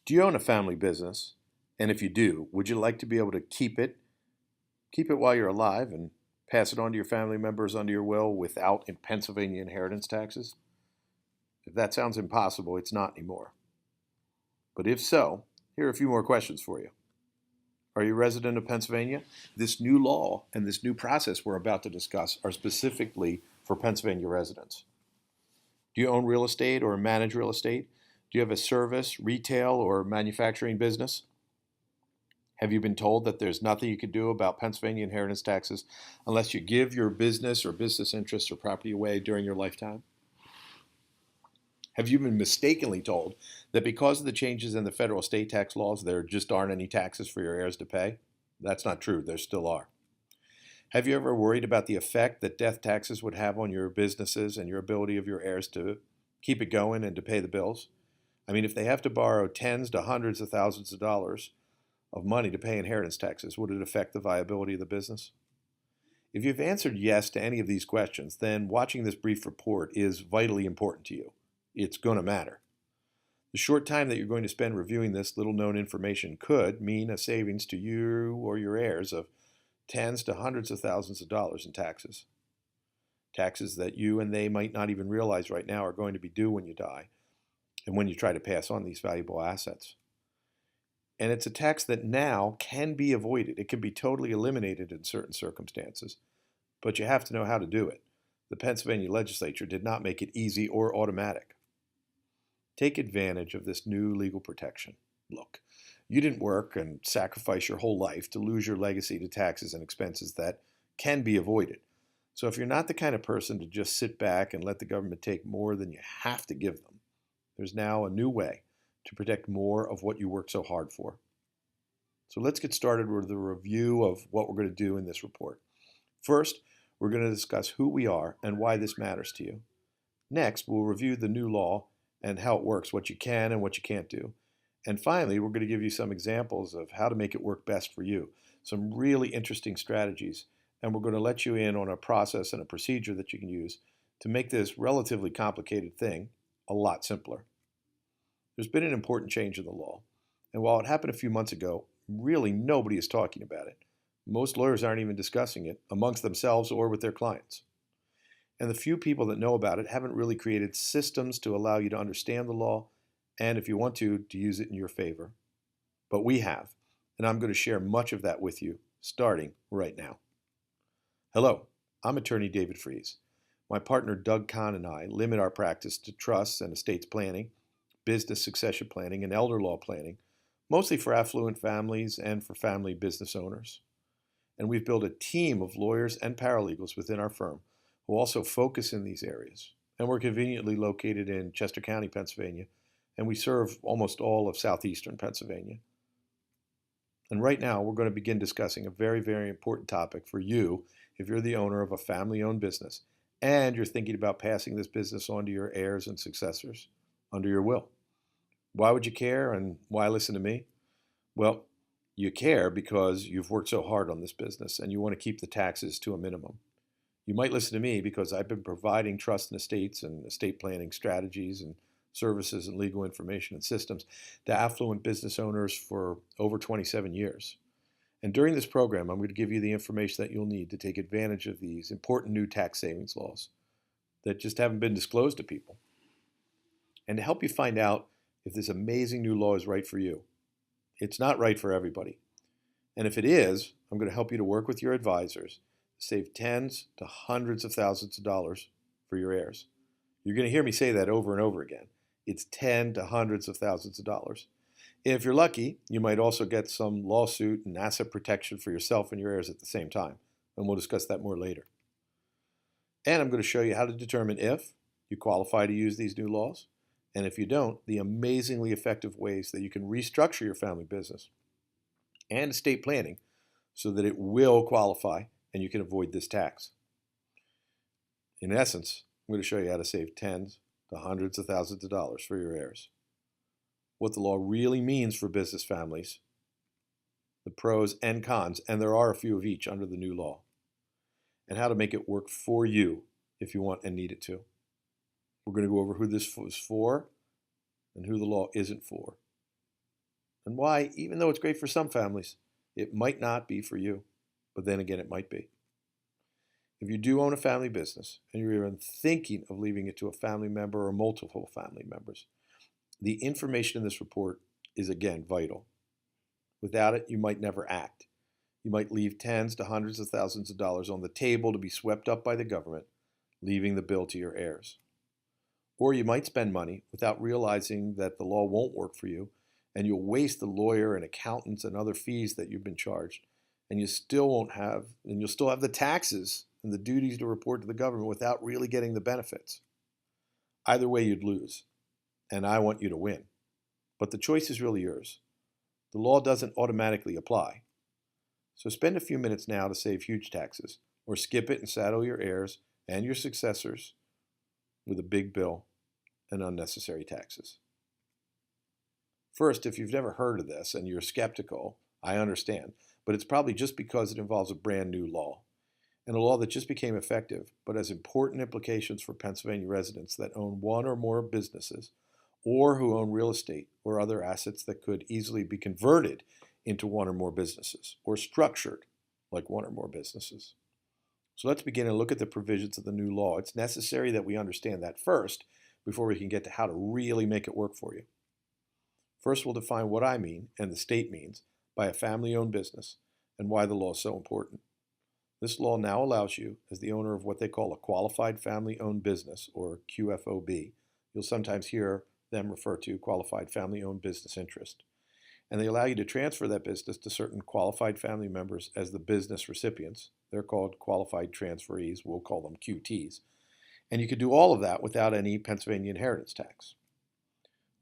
Do you own a family business? And if you do, would you like to be able to keep it while you're alive and pass it on to your family members under your will without in Pennsylvania inheritance taxes? If that sounds impossible, it's not anymore. But if so, here are a few more questions for you. Are you a resident of Pennsylvania? This new law and this new process we're about to discuss are specifically for Pennsylvania residents. Do you own real estate or manage real estate? Do you have a service, retail, or manufacturing business? Have you been told that there's nothing you can do about Pennsylvania inheritance taxes unless you give your business or business interests or property away during your lifetime? Have you been mistakenly told that because of the changes in the federal estate tax laws, there just aren't any taxes for your heirs to pay? That's not true. There still are. Have you ever worried about the effect that death taxes would have on your businesses and your ability of your heirs to keep it going and to pay the bills? I mean, if they have to borrow tens to hundreds of thousands of dollars of money to pay inheritance taxes, would it affect the viability of the business? If you've answered yes to any of these questions, then watching this brief report is vitally important to you. It's going to matter. The short time that you're going to spend reviewing this little known information could mean a savings to you or your heirs of tens to hundreds of thousands of dollars in taxes. Taxes that you and they might not even realize right now are going to be due when you die and when you try to pass on these valuable assets. And it's a tax that now can be avoided. It can be totally eliminated in certain circumstances, but you have to know how to do it. The Pennsylvania legislature did not make it easy or automatic. Take advantage of this new legal protection. Look, you didn't work and sacrifice your whole life to lose your legacy to taxes and expenses that can be avoided. So if you're not the kind of person to just sit back and let the government take more than you have to give them, there's now a new way to protect more of what you worked so hard for. So let's get started with a review of what we're going to do in this report. First, we're going to discuss who we are and why this matters to you. Next, we'll review the new law and how it works, what you can and what you can't do. And finally, we're going to give you some examples of how to make it work best for you, some really interesting strategies, and we're going to let you in on a process and a procedure that you can use to make this relatively complicated thing a lot simpler. There's been an important change in the law, and while it happened a few months ago, really nobody is talking about it. Most lawyers aren't even discussing it amongst themselves or with their clients. And the few people that know about it haven't really created systems to allow you to understand the law and, if you want to use it in your favor. But we have, and I'm going to share much of that with you, starting right now. Hello, I'm attorney David Fries. My partner Doug Kahn and I limit our practice to trusts and estates planning, business succession planning, and elder law planning, mostly for affluent families and for family business owners. And we've built a team of lawyers and paralegals within our firm who also focus in these areas. And we're conveniently located in Chester County, Pennsylvania, and we serve almost all of southeastern Pennsylvania. And right now, we're going to begin discussing a very, very important topic for you if you're the owner of a family-owned business and you're thinking about passing this business on to your heirs and successors under your will. Why would you care and why listen to me? Well, you care because you've worked so hard on this business and you want to keep the taxes to a minimum. You might listen to me because I've been providing trust and estates and estate planning strategies and services and legal information and systems to affluent business owners for over 27 years. And during this program, I'm going to give you the information that you'll need to take advantage of these important new tax savings laws that just haven't been disclosed to people. And to help you find out if this amazing new law is right for you. It's not right for everybody. And if it is, I'm going to help you to work with your advisors to save tens to hundreds of thousands of dollars for your heirs. You're going to hear me say that over and over again. It's ten to hundreds of thousands of dollars. If you're lucky, you might also get some lawsuit and asset protection for yourself and your heirs at the same time. And we'll discuss that more later. And I'm going to show you how to determine if you qualify to use these new laws. And if you don't, the amazingly effective ways that you can restructure your family business and estate planning so that it will qualify and you can avoid this tax. In essence, I'm going to show you how to save tens to hundreds of thousands of dollars for your heirs, what the law really means for business families, the pros and cons, and there are a few of each under the new law, and how to make it work for you if you want and need it to. We're going to go over who this is for and who the law isn't for, and why, even though it's great for some families, it might not be for you, but then again, it might be. If you do own a family business and you're even thinking of leaving it to a family member or multiple family members, the information in this report is again vital. Without it, you might never act. You might leave tens to hundreds of thousands of dollars on the table to be swept up by the government, leaving the bill to your heirs. Or you might spend money without realizing that the law won't work for you, and you'll waste the lawyer and accountants and other fees that you've been charged, and you'll still have the taxes and the duties to report to the government without really getting the benefits. Either way, you'd lose, and I want you to win. But the choice is really yours. The law doesn't automatically apply. So spend a few minutes now to save huge taxes, or skip it and saddle your heirs and your successors with a big bill and unnecessary taxes. First, if you've never heard of this and you're skeptical, I understand, but it's probably just because it involves a brand new law, and a law that just became effective but has important implications for Pennsylvania residents that own one or more businesses or who own real estate or other assets that could easily be converted into one or more businesses or structured like one or more businesses. So let's begin and look at the provisions of the new law. It's necessary that we understand that first before we can get to how to really make it work for you. First, we'll define what I mean and the state means by a family-owned business and why the law is so important. This law now allows you, as the owner of what they call a qualified family-owned business, or QFOB, you'll sometimes hear them refer to qualified family-owned business interest, and they allow you to transfer that business to certain qualified family members as the business recipients. They're called qualified transferees. We'll call them QTs. And you can do all of that without any Pennsylvania inheritance tax.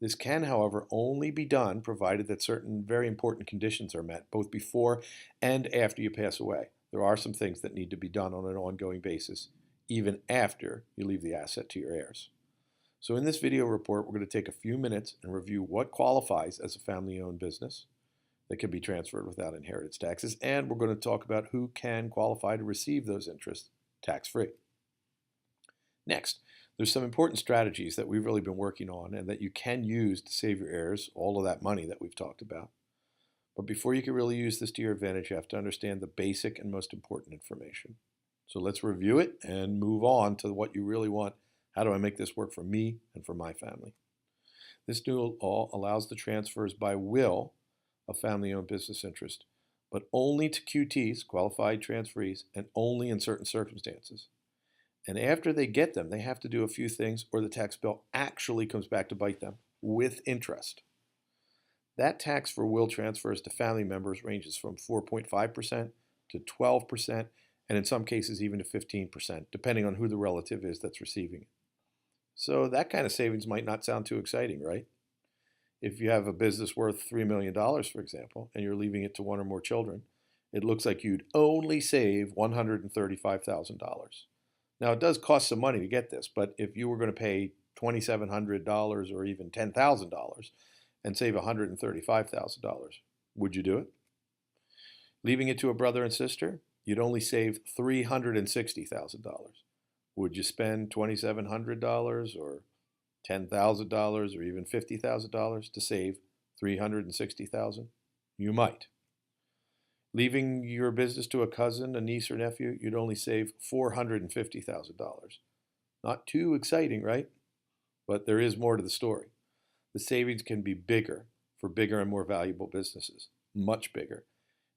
This can, however, only be done provided that certain very important conditions are met, both before and after you pass away. There are some things that need to be done on an ongoing basis, even after you leave the asset to your heirs. So in this video report, we're going to take a few minutes and review what qualifies as a family-owned business that can be transferred without inheritance taxes, and we're going to talk about who can qualify to receive those interests tax-free. Next, there's some important strategies that we've really been working on and that you can use to save your heirs all of that money that we've talked about. But before you can really use this to your advantage, you have to understand the basic and most important information. So let's review it and move on to what you really want. How do I make this work for me and for my family? This new law allows the transfers by will of family-owned business interest, but only to QTs, qualified transferees, and only in certain circumstances. And after they get them, they have to do a few things or the tax bill actually comes back to bite them with interest. That tax for will transfers to family members ranges from 4.5% to 12%, and in some cases even to 15%, depending on who the relative is that's receiving it. So that kind of savings might not sound too exciting, right? If you have a business worth $3 million, for example, and you're leaving it to one or more children, it looks like you'd only save $135,000. Now, it does cost some money to get this, but if you were going to pay $2,700 or even $10,000 and save $135,000, would you do it? Leaving it to a brother and sister, you'd only save $360,000. Would you spend $2,700 or $10,000 or even $50,000 to save $360,000? You might. Leaving your business to a cousin, a niece, or nephew, you'd only save $450,000. Not too exciting, right? But there is more to the story. The savings can be bigger for bigger and more valuable businesses, much bigger.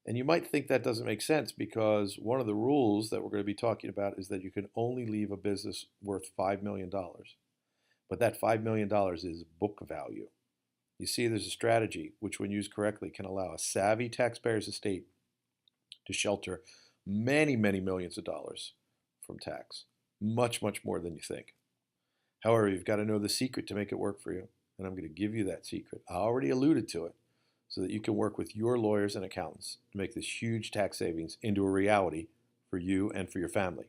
And you might think that doesn't make sense because one of the rules that we're going to be talking about is that you can only leave a business worth $5 million. But that $5 million is book value. You see, there's a strategy which, when used correctly, can allow a savvy taxpayer's estate to shelter many, many millions of dollars from tax. Much, much more than you think. However, you've got to know the secret to make it work for you. And I'm going to give you that secret. I already alluded to it so that you can work with your lawyers and accountants to make this huge tax savings into a reality for you and for your family.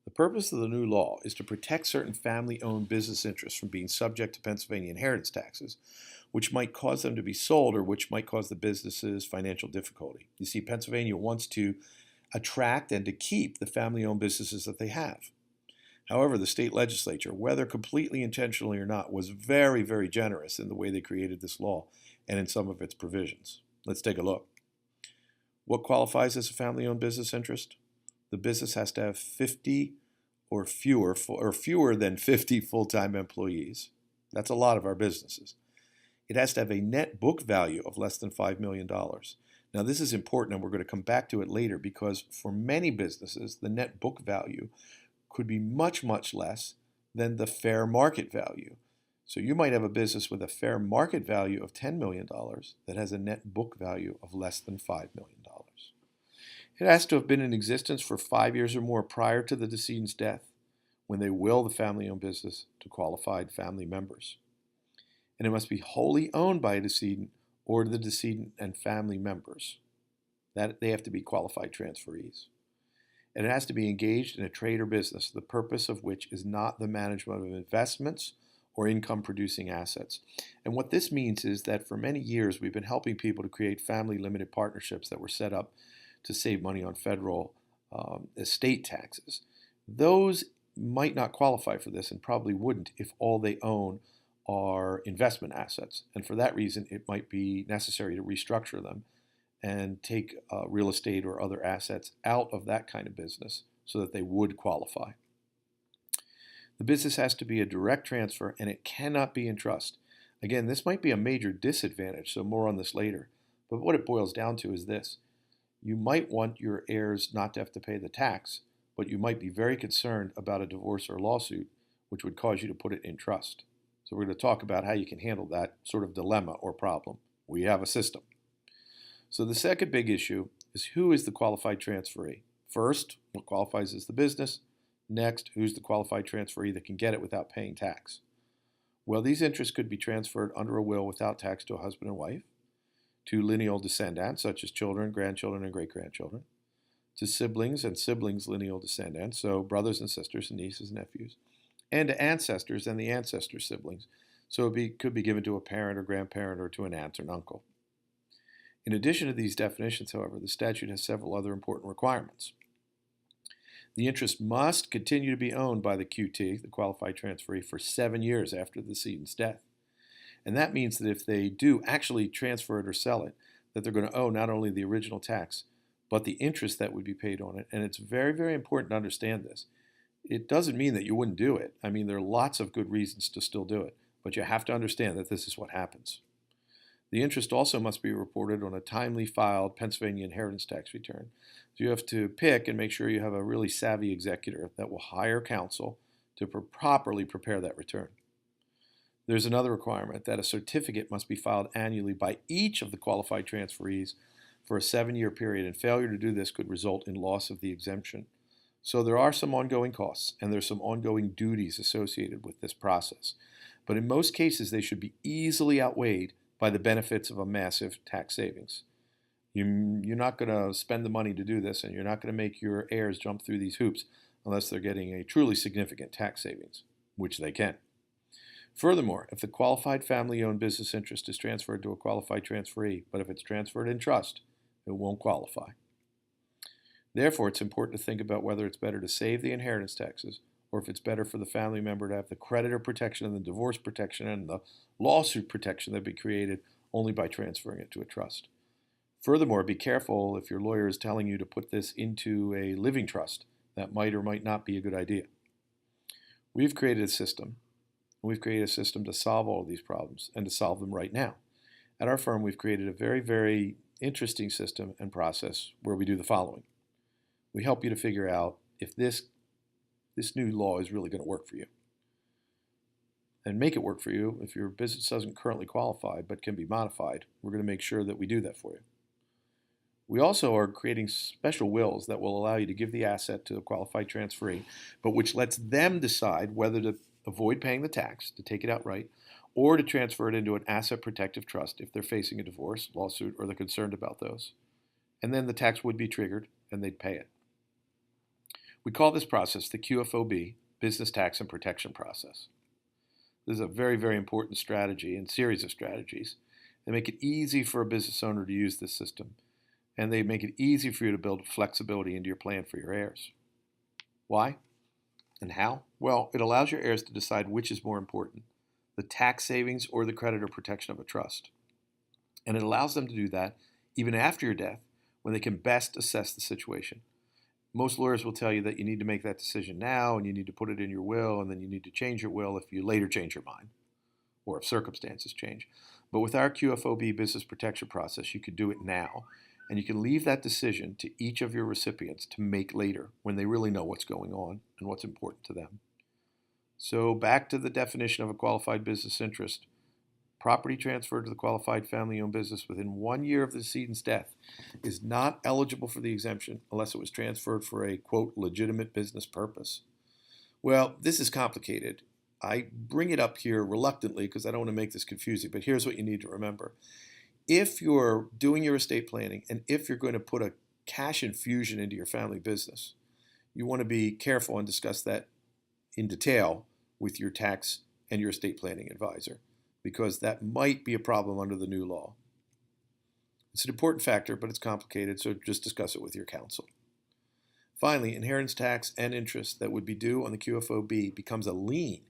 The purpose of the new law is to protect certain family-owned business interests from being subject to Pennsylvania inheritance taxes, which might cause them to be sold or which might cause the businesses financial difficulty. You see, Pennsylvania wants to attract and to keep the family-owned businesses that they have. However, the state legislature, whether completely intentionally or not, was very, very generous in the way they created this law and in some of its provisions. Let's take a look. What qualifies as a family-owned business interest? The business has to have 50 or fewer than 50 full-time employees. That's a lot of our businesses. It has to have a net book value of less than $5 million. Now, this is important, and we're going to come back to it later, because for many businesses, the net book value could be much, much less than the fair market value. So you might have a business with a fair market value of $10 million that has a net book value of less than $5 million. It has to have been in existence for 5 years or more prior to the decedent's death when they will the family-owned business to qualified family members. And it must be wholly owned by a decedent or the decedent and family members. That they have to be qualified transferees. And it has to be engaged in a trade or business, the purpose of which is not the management of investments or income-producing assets. And what this means is that for many years we've been helping people to create family limited partnerships that were set up to save money on federal estate taxes. Those might not qualify for this and probably wouldn't if all they own are investment assets. And for that reason, it might be necessary to restructure them and take real estate or other assets out of that kind of business so that they would qualify. The business has to be a direct transfer and it cannot be in trust. Again, this might be a major disadvantage, so more on this later. But what it boils down to is this. You might want your heirs not to have to pay the tax, but you might be very concerned about a divorce or lawsuit, which would cause you to put it in trust. So we're going to talk about how you can handle that sort of dilemma or problem. We have a system. So the second big issue is who is the qualified transferee? First, what qualifies as the business? Next, who's the qualified transferee that can get it without paying tax? Well, these interests could be transferred under a will without tax to a husband and wife, to lineal descendants, such as children, grandchildren, and great-grandchildren, to siblings and siblings' lineal descendants, so brothers and sisters and nieces and nephews, and to ancestors and the ancestors' siblings, so it could be given to a parent or grandparent or to an aunt or an uncle. In addition to these definitions, however, the statute has several other important requirements. The interest must continue to be owned by the QT, the qualified transferee, for 7 years after the decedent's death. And that means that if they do actually transfer it or sell it, that they're going to owe not only the original tax, but the interest that would be paid on it. And it's very, very important to understand this. It doesn't mean that you wouldn't do it. I mean, there are lots of good reasons to still do it, but you have to understand that this is what happens. The interest also must be reported on a timely filed Pennsylvania inheritance tax return. So you have to pick and make sure you have a really savvy executor that will hire counsel to properly prepare that return. There's another requirement that a certificate must be filed annually by each of the qualified transferees for a 7-year period, and failure to do this could result in loss of the exemption. So there are some ongoing costs, and there's some ongoing duties associated with this process. But in most cases, they should be easily outweighed by the benefits of a massive tax savings. You're not going to spend the money to do this, and you're not going to make your heirs jump through these hoops unless they're getting a truly significant tax savings, which they can. Furthermore, if the qualified family-owned business interest is transferred to a qualified transferee, but if it's transferred in trust, it won't qualify. Therefore, it's important to think about whether it's better to save the inheritance taxes or if it's better for the family member to have the creditor protection and the divorce protection and the lawsuit protection that would be created only by transferring it to a trust. Furthermore, be careful if your lawyer is telling you to put this into a living trust. That might or might not be a good idea. We've created a system. We've created a system to solve all of these problems and to solve them right now. At our firm, we've created a very, very interesting system and process where we do the following. We help you to figure out if this new law is really going to work for you. And make it work for you. If your business doesn't currently qualify but can be modified, we're going to make sure that we do that for you. We also are creating special wills that will allow you to give the asset to a qualified transferee, but which lets them decide whether to avoid paying the tax, to take it outright, or to transfer it into an asset protective trust if they're facing a divorce, lawsuit, or they're concerned about those. And then the tax would be triggered and they'd pay it. We call this process the QFOB, Business Tax and Protection Process. This is a very, very important strategy and series of strategies. They make it easy for a business owner to use this system, and they make it easy for you to build flexibility into your plan for your heirs. Why? And how? Well, it allows your heirs to decide which is more important, the tax savings or the creditor protection of a trust. And it allows them to do that even after your death when they can best assess the situation. Most lawyers will tell you that you need to make that decision now and you need to put it in your will and then you need to change your will if you later change your mind or if circumstances change. But with our QFOB business protection process, you can do it now and you can leave that decision to each of your recipients to make later when they really know what's going on and what's important to them. So back to the definition of a qualified business interest. Property transferred to the qualified family-owned business within 1 year of the decedent's death is not eligible for the exemption unless it was transferred for a, quote, legitimate business purpose. Well, this is complicated. I bring it up here reluctantly because I don't want to make this confusing, but here's what you need to remember. If you're doing your estate planning and if you're going to put a cash infusion into your family business, you want to be careful and discuss that in detail with your tax and your estate planning advisor, because that might be a problem under the new law. It's an important factor, but it's complicated, so just discuss it with your counsel. Finally, inheritance tax and interest that would be due on the QFOB becomes a lien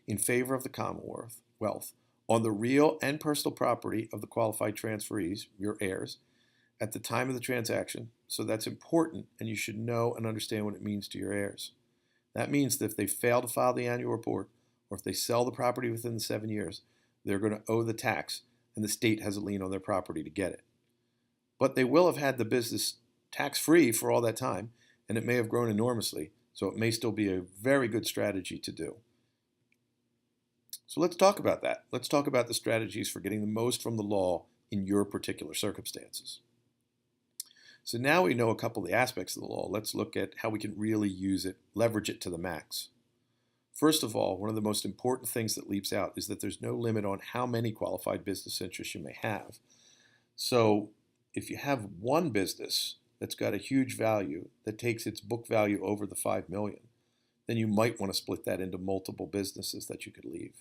in favor of the Commonwealth on the real and personal property of the qualified transferees, your heirs, at the time of the transaction. So that's important, and you should know and understand what it means to your heirs. That means that if they fail to file the annual report, or if they sell the property within the 7 years, they're going to owe the tax, and the state has a lien on their property to get it. But they will have had the business tax-free for all that time, and it may have grown enormously, so it may still be a very good strategy to do. So let's talk about that. Let's talk about the strategies for getting the most from the law in your particular circumstances. So now we know a couple of the aspects of the law. Let's look at how we can really use it, leverage it to the max. First of all, one of the most important things that leaps out is that there's no limit on how many qualified business interests you may have. So if you have one business that's got a huge value that takes its book value over the $5 million, then you might want to split that into multiple businesses that you could leave.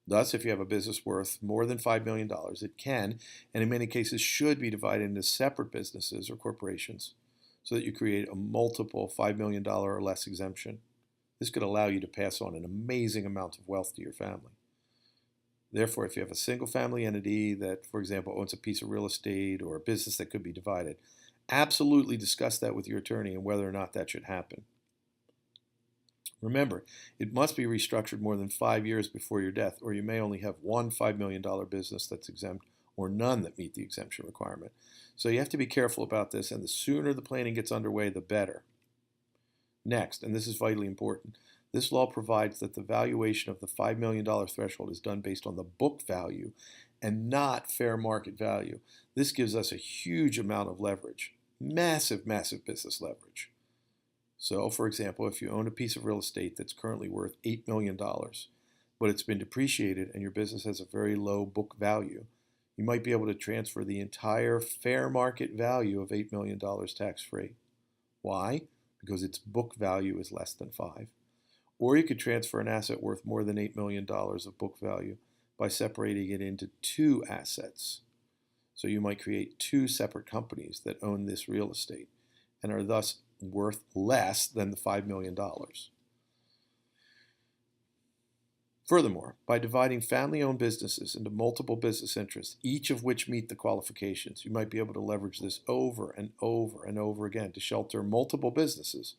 Thus, if you have a business worth more than $5 million, it can, and in many cases should be divided into separate businesses or corporations so that you create a multiple $5 million or less exemption. This could allow you to pass on an amazing amount of wealth to your family. Therefore, if you have a single family entity that, for example, owns a piece of real estate or a business that could be divided, absolutely discuss that with your attorney and whether or not that should happen. Remember, it must be restructured more than 5 years before your death, or you may only have one $5 million business that's exempt or none that meet the exemption requirement. So you have to be careful about this, and the sooner the planning gets underway, the better. Next, and this is vitally important, this law provides that the valuation of the $5 million threshold is done based on the book value and not fair market value. This gives us a huge amount of leverage, massive, massive business leverage. So, for example, if you own a piece of real estate that's currently worth $8 million, but it's been depreciated and your business has a very low book value, you might be able to transfer the entire fair market value of $8 million tax-free. Why? Because its book value is less than 5. Or you could transfer an asset worth more than $8 million of book value by separating it into 2 assets. So you might create 2 separate companies that own this real estate and are thus worth less than the $5 million. Furthermore, by dividing family-owned businesses into multiple business interests, each of which meet the qualifications, you might be able to leverage this over and over and over again to shelter multiple businesses,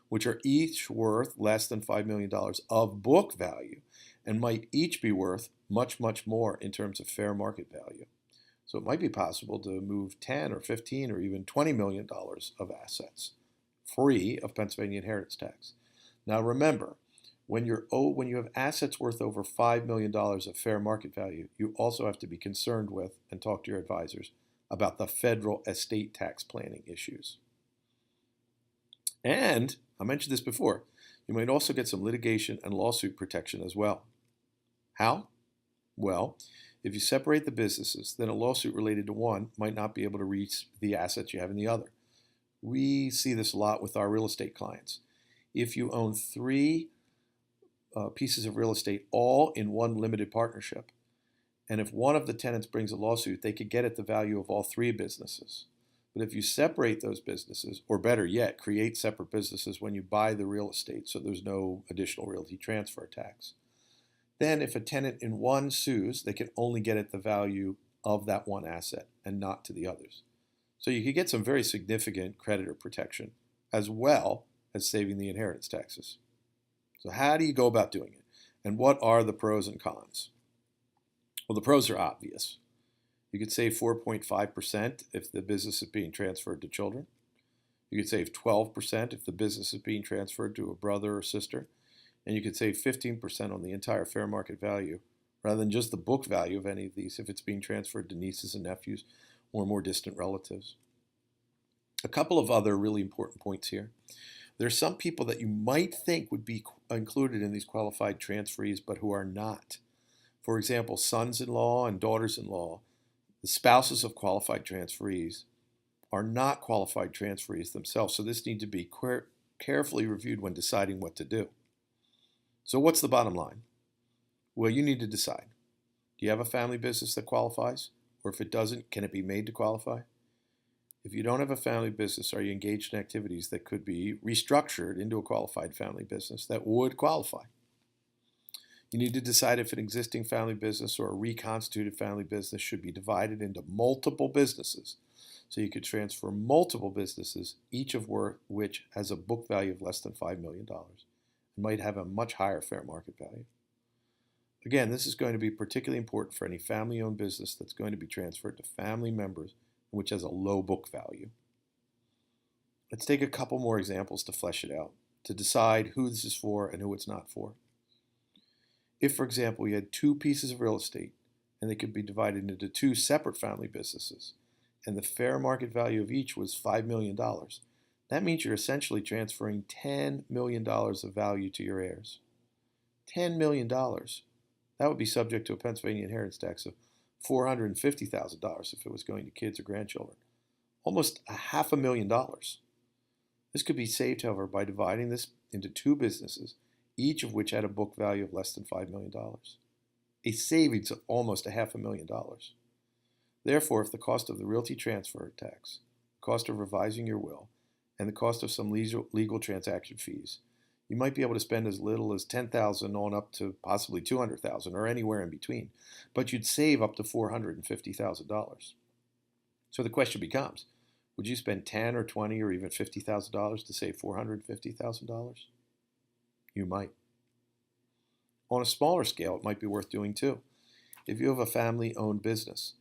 which are each worth less than $5 million of book value and might each be worth much, much more in terms of fair market value. So it might be possible to move 10 or 15 or even $20 million of assets free of Pennsylvania inheritance tax. Now remember, when you have assets worth over $5 million of fair market value, you also have to be concerned with and talk to your advisors about the federal estate tax planning issues. And, I mentioned this before, you might also get some litigation and lawsuit protection as well. How? Well, if you separate the businesses, then a lawsuit related to one might not be able to reach the assets you have in the other. We see this a lot with our real estate clients. If you own 3 pieces of real estate all in one limited partnership, and if one of the tenants brings a lawsuit, they could get at the value of all 3 businesses. But if you separate those businesses, or better yet, create separate businesses when you buy the real estate so there's no additional realty transfer tax, then if a tenant in one sues, they can only get at the value of that one asset and not to the others. So you could get some very significant creditor protection as well as saving the inheritance taxes. So how do you go about doing it? And what are the pros and cons? Well, the pros are obvious. You could save 4.5% if the business is being transferred to children. You could save 12% if the business is being transferred to a brother or sister. And you could save 15% on the entire fair market value rather than just the book value of any of these if it's being transferred to nieces and nephews or more distant relatives. A couple of other really important points here. There's some people that you might think would be included in these qualified transferees but who are not. For example, sons-in-law and daughters-in-law, the spouses of qualified transferees, are not qualified transferees themselves, so this needs to be carefully reviewed when deciding what to do. So what's the bottom line? Well, you need to decide. Do you have a family business that qualifies? Or if it doesn't, can it be made to qualify? If you don't have a family business, are you engaged in activities that could be restructured into a qualified family business that would qualify? You need to decide if an existing family business or a reconstituted family business should be divided into multiple businesses. So you could transfer multiple businesses, each of which has a book value of less than $5 million and might have a much higher fair market value. Again, this is going to be particularly important for any family-owned business that's going to be transferred to family members, which has a low book value. Let's take a couple more examples to flesh it out, to decide who this is for and who it's not for. If, for example, you had two pieces of real estate and they could be divided into two separate family businesses, and the fair market value of each was $5 million, that means you're essentially transferring $10 million of value to your heirs. $10 million. That would be subject to a Pennsylvania inheritance tax of $450,000 if it was going to kids or grandchildren. Almost $500,000. This could be saved, however, by dividing this into two businesses, each of which had a book value of less than $5 million. A savings of almost $500,000. Therefore, if the cost of the realty transfer tax, the cost of revising your will, and the cost of some legal transaction fees, you might be able to spend as little as $10,000 on up to possibly $200,000 or anywhere in between, but you'd save up to $450,000. So the question becomes, would you spend $10 or $20 or even $50,000 to save $450,000? You might. On a smaller scale, it might be worth doing too. If you have a family-owned business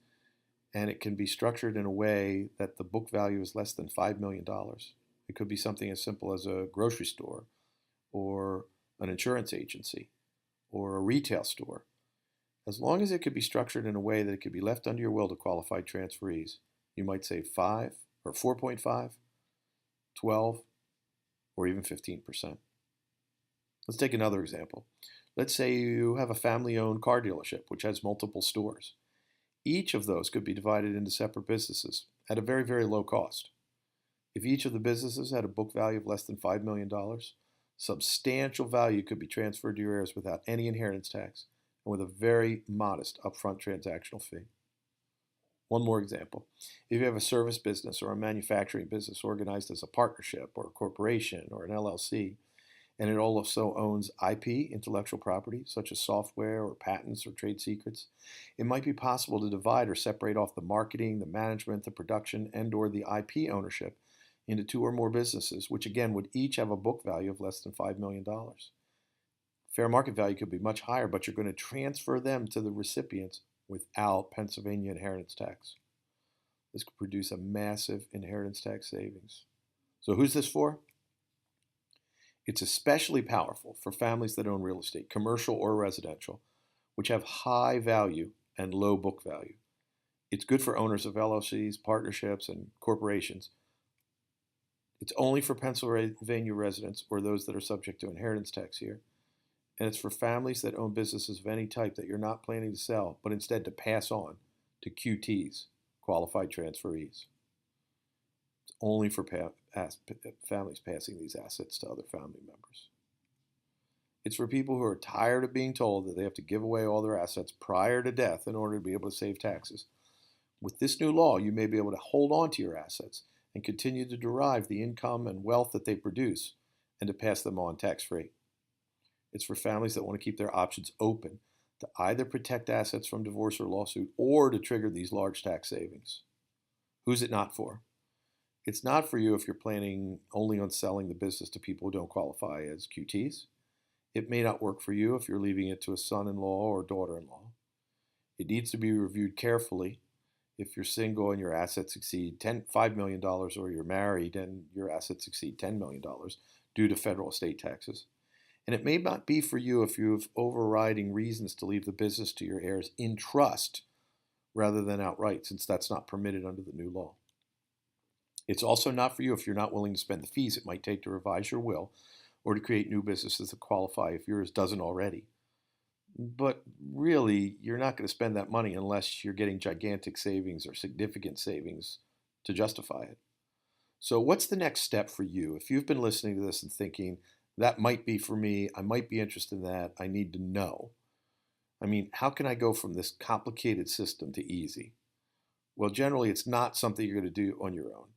and it can be structured in a way that the book value is less than $5 million, it could be something as simple as a grocery store or an insurance agency or a retail store. As long as it could be structured in a way that it could be left under your will to qualified transferees, you might save 5 or 4.5, 12, or even 15%. Let's take another example. Let's say you have a family-owned car dealership which has multiple stores. Each of those could be divided into separate businesses at a very, very low cost. If each of the businesses had a book value of less than $5 million, substantial value could be transferred to your heirs without any inheritance tax and with a very modest upfront transactional fee. One more example. If you have a service business or a manufacturing business organized as a partnership or a corporation or an LLC, and it also owns IP, intellectual property, such as software or patents or trade secrets, it might be possible to divide or separate off the marketing, the management, the production, and or the IP ownership into two or more businesses, which again would each have a book value of less than $5 million. Fair market value could be much higher, but you're going to transfer them to the recipients without Pennsylvania inheritance tax. This could produce a massive inheritance tax savings. So who's this for? It's especially powerful for families that own real estate, commercial or residential, which have high value and low book value. It's good for owners of LLCs, partnerships, and corporations. It's only for Pennsylvania residents or those that are subject to inheritance tax here. And it's for families that own businesses of any type that you're not planning to sell, but instead to pass on to QTs, qualified transferees. It's only for families passing these assets to other family members. It's for people who are tired of being told that they have to give away all their assets prior to death in order to be able to save taxes. With this new law, you may be able to hold on to your assets and continue to derive the income and wealth that they produce and to pass them on tax-free. It's for families that want to keep their options open to either protect assets from divorce or lawsuit or to trigger these large tax savings. Who's it not for? It's not for you if you're planning only on selling the business to people who don't qualify as QTs. It may not work for you if you're leaving it to a son-in-law or daughter-in-law. It needs to be reviewed carefully. If you're single and your assets exceed $5 million, or you're married and your assets exceed $10 million due to federal estate taxes. And it may not be for you if you have overriding reasons to leave the business to your heirs in trust rather than outright, since that's not permitted under the new law. It's also not for you if you're not willing to spend the fees it might take to revise your will or to create new businesses that qualify if yours doesn't already. But really, you're not going to spend that money unless you're getting gigantic savings or significant savings to justify it. So what's the next step for you? If you've been listening to this and thinking, that might be for me, I might be interested in that, I need to know. I mean, how can I go from this complicated system to easy? Well, generally, it's not something you're going to do on your own.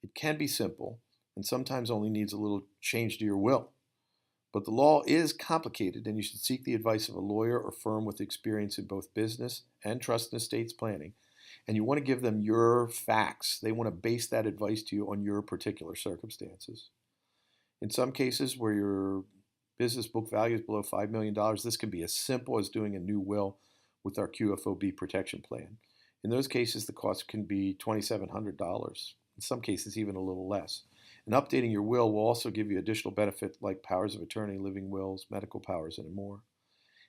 It can be simple and sometimes only needs a little change to your will. But the law is complicated, and you should seek the advice of a lawyer or firm with experience in both business and trust and estates planning. And you want to give them your facts. They want to base that advice to you on your particular circumstances. In some cases where your business book value is below $5 million, this can be as simple as doing a new will with our QFOB protection plan. In those cases, the cost can be $2,700, in some cases even a little less. And updating your will will also give you additional benefits like powers of attorney, living wills, medical powers, and more.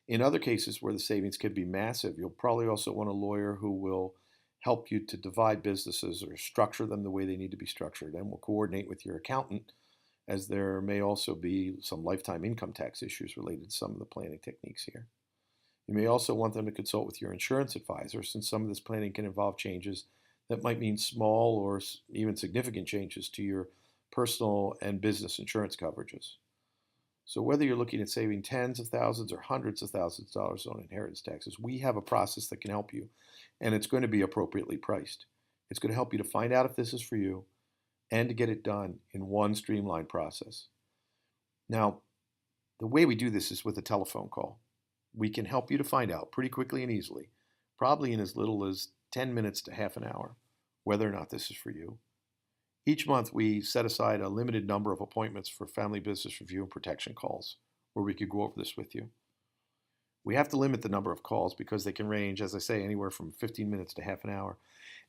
In other cases where the savings can be massive, you'll probably also want a lawyer who will help you to divide businesses or structure them the way they need to be structured, and will coordinate with your accountant, as there may also be some lifetime income tax issues related to some of the planning techniques here. You may also want them to consult with your insurance advisor, since some of this planning can involve changes that might mean small or even significant changes to your personal and business insurance coverages. So whether you're looking at saving tens of thousands or hundreds of thousands of dollars on inheritance taxes, we have a process that can help you, and it's going to be appropriately priced. It's going to help you to find out if this is for you and to get it done in one streamlined process. Now, the way we do this is with a telephone call. We can help you to find out pretty quickly and easily, probably in as little as 10 minutes to half an hour, whether or not this is for you. Each month, we set aside a limited number of appointments for family business review and protection calls, where we could go over this with you. We have to limit the number of calls because they can range, as I say, anywhere from 15 minutes to half an hour.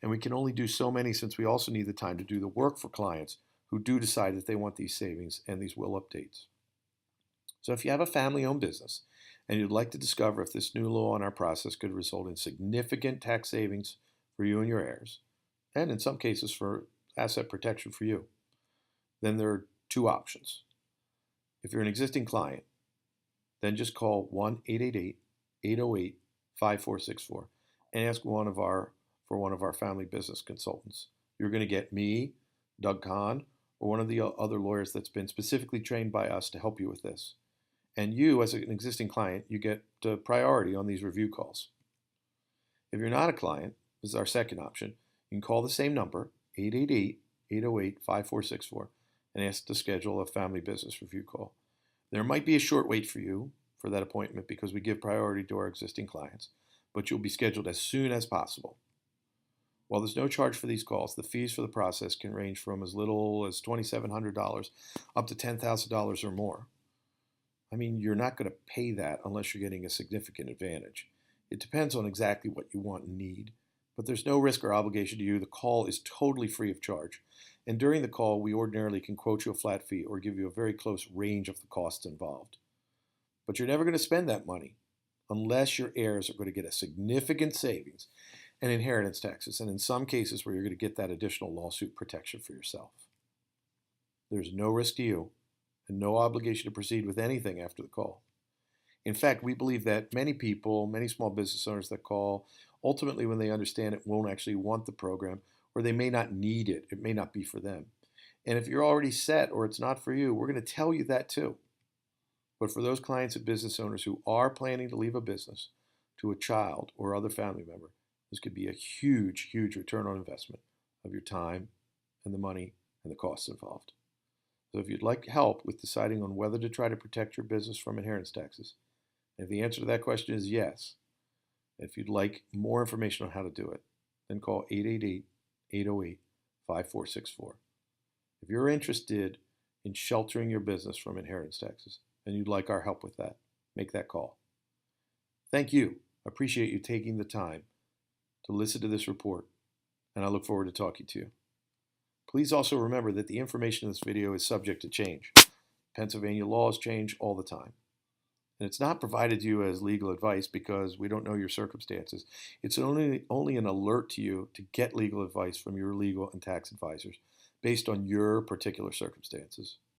And we can only do so many since we also need the time to do the work for clients who do decide that they want these savings and these will updates. So if you have a family-owned business and you'd like to discover if this new law in our process could result in significant tax savings for you and your heirs, and in some cases for asset protection for you, then there are two options. If you're an existing client, then just call 1-888-808-5464 and ask for one of our family business consultants. You're going to get me, Doug Kahn, or one of the other lawyers that's been specifically trained by us to help you with this. And you, as an existing client, you get priority on these review calls. If you're not a client, this is our second option. You can call the same number, 888-808-5464, and ask to schedule a family business review call. There might be a short wait for you for that appointment because we give priority to our existing clients, but you'll be scheduled as soon as possible. While there's no charge for these calls, the fees for the process can range from as little as $2,700 up to $10,000 or more. I mean, you're not going to pay that unless you're getting a significant advantage. It depends on exactly what you want and need. But there's no risk or obligation to you. The call is totally free of charge. And during the call, we ordinarily can quote you a flat fee or give you a very close range of the costs involved. But you're never going to spend that money unless your heirs are going to get a significant savings and inheritance taxes, and in some cases where you're going to get that additional lawsuit protection for yourself. There's no risk to you and no obligation to proceed with anything after the call. In fact, we believe that many people, many small business owners that call, ultimately when they understand it, won't actually want the program, or they may not need it. It may not be for them. And if you're already set or it's not for you, we're going to tell you that too. But for those clients and business owners who are planning to leave a business to a child or other family member, This could be a huge, huge return on investment of your time and the money and the costs involved. So if you'd like help with deciding on whether to try to protect your business from inheritance taxes, and if the answer to that question is yes, if you'd like more information on how to do it, then call 888-808-5464. If you're interested in sheltering your business from inheritance taxes and you'd like our help with that, make that call. Thank you. I appreciate you taking the time to listen to this report, and I look forward to talking to you. Please also remember that the information in this video is subject to change. Pennsylvania laws change all the time. And it's not provided to you as legal advice because we don't know your circumstances. It's only an alert to you to get legal advice from your legal and tax advisors based on your particular circumstances.